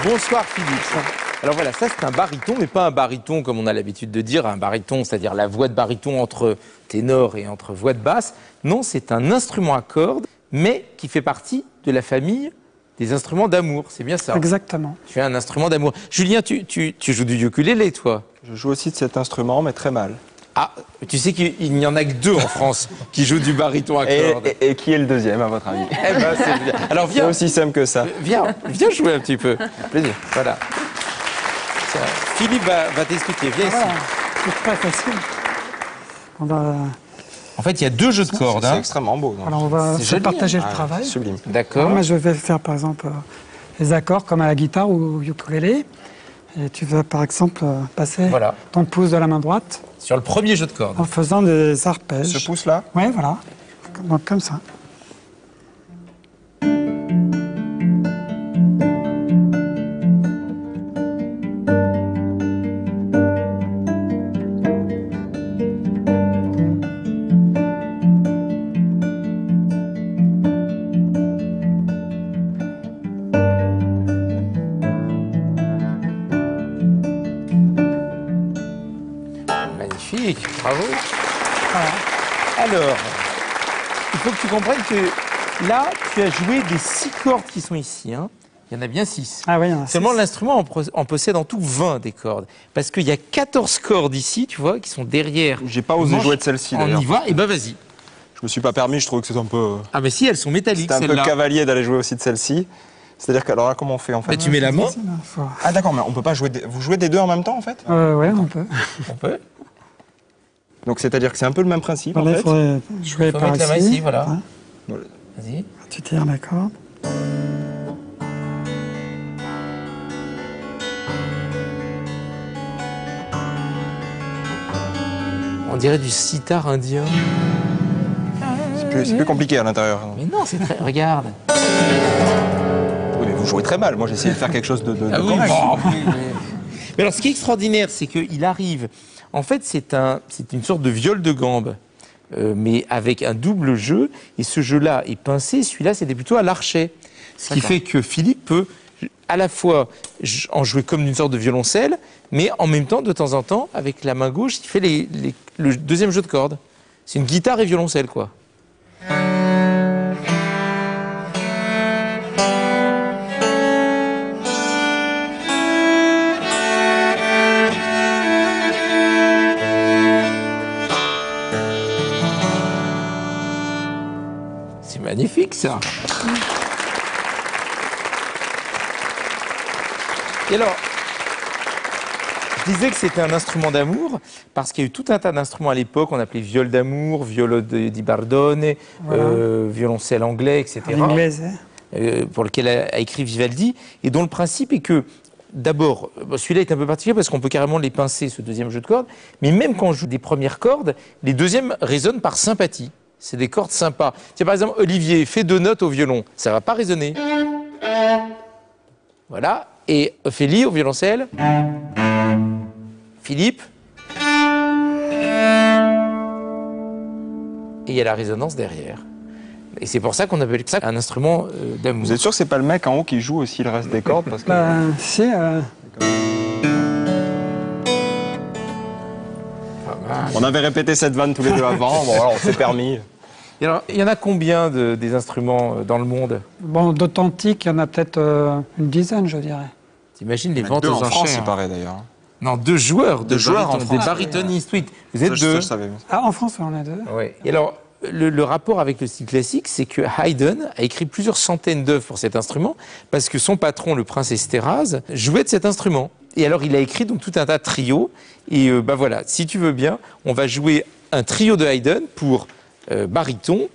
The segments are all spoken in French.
Bonsoir Philippe. Alors voilà, ça c'est un baryton, mais pas un baryton comme on a l'habitude de dire, un baryton, c'est-à-dire la voix de baryton entre ténor et entre voix de basse. Non, c'est un instrument à cordes, mais qui fait partie de la famille des instruments d'amour, c'est bien ça? Exactement. Tu as un instrument d'amour. Julien, tu joues du ukulélé, toi? Je joue aussi de cet instrument, mais très mal. Ah, tu sais qu'il n'y en a que 2 en France qui jouent du baryton à cordes. Et qui est le deuxième, à votre avis? Eh ben, c'est bien. Alors C'est viens, aussi simple que ça. viens jouer un petit peu. Plaisir. Voilà. Tiens, Philippe va t'expliquer. Viens Voilà, ici. c'est très facile. On va, En fait, il y a 2 jeux de cordes. C'est Hein. extrêmement beau. non? alors on va C'est se joli, partager Ah, le travail. Sublime. D'accord. Moi, je vais faire par exemple les accords comme à la guitare ou au ukulélé. Et tu vas par exemple passer Voilà. ton pouce de la main droite Sur le premier jeu de cordes. en faisant des arpèges. Ce pouce-là? Ouais, voilà. Donc comme ça. Magnifique, bravo. Voilà. Alors, il faut que tu comprennes que là, tu as joué des 6 cordes qui sont ici. Hein. Il y en a bien 6. Ah oui, il y en a Seulement, 6. l'instrument en possède en tout 20 des cordes. Parce qu'il y a 14 cordes ici, tu vois, qui sont derrière. J'ai pas osé jouer de celle-ci, On d'ailleurs. y va, et ben vas-y. Je me suis pas permis, je trouve que c'est un peu... Ah mais si, elles sont métalliques, C'est un peu celles-là. cavalier d'aller jouer aussi de celle-ci. C'est-à-dire que, alors là, comment on fait, en fait? Mais tu mets la main. Facile, hein, faut- Ah d'accord, mais on peut pas jouer... Vous jouez des deux en même temps, en fait? Ouais, on peut. On peut. Donc c'est-à-dire que c'est un peu le même principe, Voilà, en il fait. faudrait jouer Faut par mettre la main ici, voilà. Hein. Vas-y. Tu tires la corde. On dirait du sitar indien. C'est plus compliqué à l'intérieur. Mais non, c'est très... Regarde. Oui, mais vous jouez très mal. Moi, j'ai essayé de faire quelque chose de Ah oui, correct. bon, mais alors, ce qui est extraordinaire, c'est qu'il arrive... En fait, c'est une sorte de viol de gambe, mais avec un double jeu. Et ce jeu-là est pincé. Celui-là, c'était plutôt à l'archet. Ce qui fait que Philippe peut à la fois en jouer comme une sorte de violoncelle, mais en même temps, de temps en temps, avec la main gauche, il fait le deuxième jeu de cordes. C'est une guitare et violoncelle, quoi. C'est magnifique, ça. Et alors, je disais que c'était un instrument d'amour, parce qu'il y a eu tout un tas d'instruments à l'époque, on appelait viol d'amour, violo di bardone, Voilà. violoncelle anglais, etc. En anglais, hein. Pour lequel a écrit Vivaldi, et dont le principe est que, d'abord, celui-là est un peu particulier parce qu'on peut carrément les pincer, ce deuxième jeu de cordes, mais même quand on joue des premières cordes, les deuxièmes résonnent par sympathie. C'est des cordes sympas. Tiens, par exemple, Olivier fait 2 notes au violon, ça va pas résonner. Voilà. Et Ophélie au violoncelle. Philippe. Et il y a la résonance derrière. Et c'est pour ça qu'on appelle ça un instrument d'amour. Vous êtes sûr que c'est pas le mec en haut qui joue aussi le reste des cordes parce que... Bah, c'est... On avait répété cette vanne tous les deux avant, bon voilà, on s'est permis. Et alors, il y en a combien des instruments dans le monde? Bon, d'authentiques, il y en a peut-être une dizaine, je dirais. T'imagines les Il y en a ventes deux aux en France, enchères? il paraît d'ailleurs. Non, 2 joueurs. Deux joueurs en Des France. barytonistes, oui. Vous êtes Ça, 2. je savais. Ah, en France, on en a 2. Oui. Et alors, le rapport avec le style classique, c'est que Haydn a écrit plusieurs centaines d'œuvres pour cet instrument, parce que son patron, le prince Esterházy, jouait de cet instrument. Et alors, il a écrit donc tout un tas de trios. Et bah voilà, si tu veux bien, on va jouer un trio de Haydn pour baryton,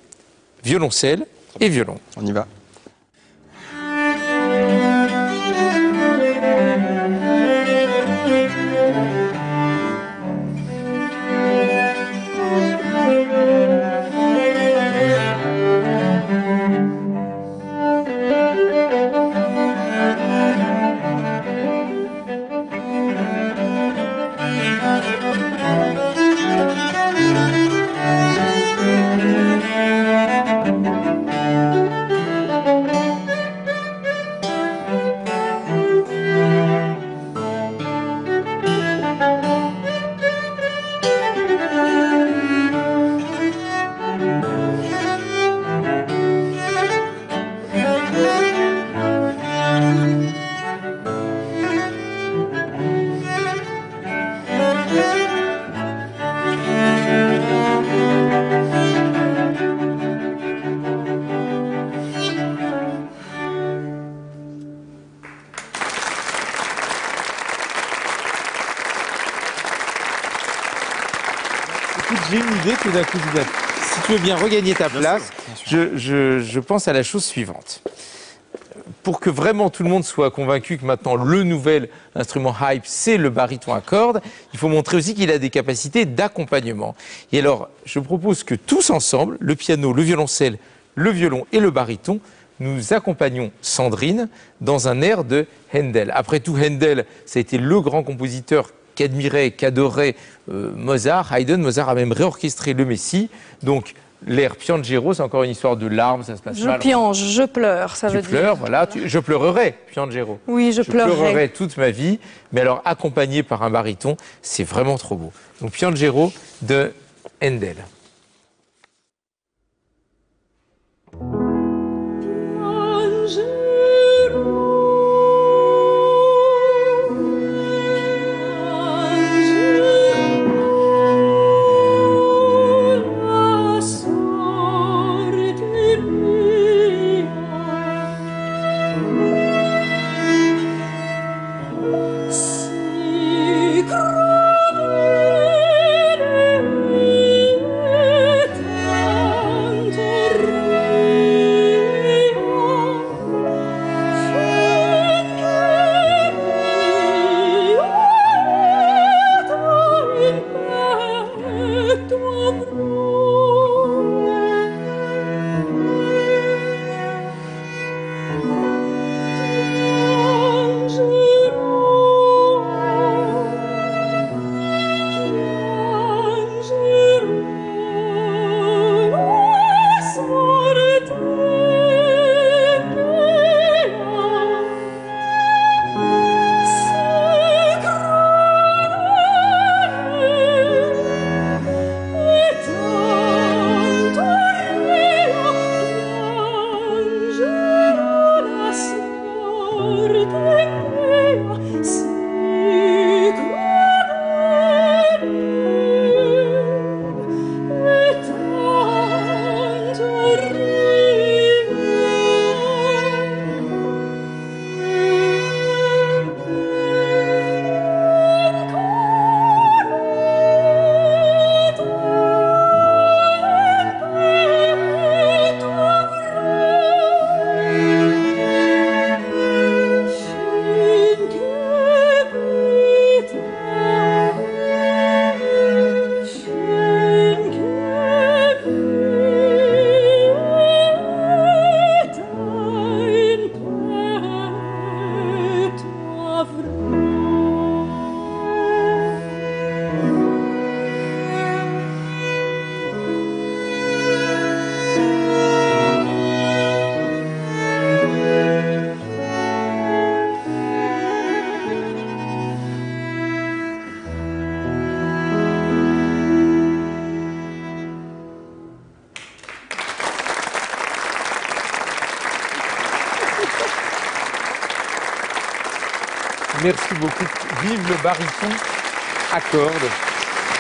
violoncelle et violon. On y va. j'ai une idée tout d'un coup. Si tu veux bien regagner ta place, je pense à la chose suivante. Pour que vraiment tout le monde soit convaincu que maintenant le nouvel instrument hype, c'est le baryton à cordes, il faut montrer aussi qu'il a des capacités d'accompagnement. Et alors, je propose que tous ensemble, le piano, le violoncelle, le violon et le baryton, nous accompagnons Sandrine dans un air de Handel. Après tout, Handel, ça a été le grand compositeur qu'admirait, qu'adorait Mozart. Haydn, Mozart a même réorchestré le Messie. Donc, l'air Piangero, c'est encore une histoire de larmes, ça se passe mal. Je piange, je pleure, ça veut Tu pleures, dire. voilà. Je pleurerai, Piangero. Oui, je pleurerai. pleurerai toute ma vie, mais alors accompagné par un baryton, c'est vraiment trop beau. Donc Piangero de Handel. Merci beaucoup. Vive le baryton à cordes.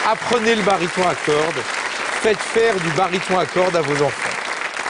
Apprenez le baryton à cordes. Faites faire du baryton à cordes à vos enfants.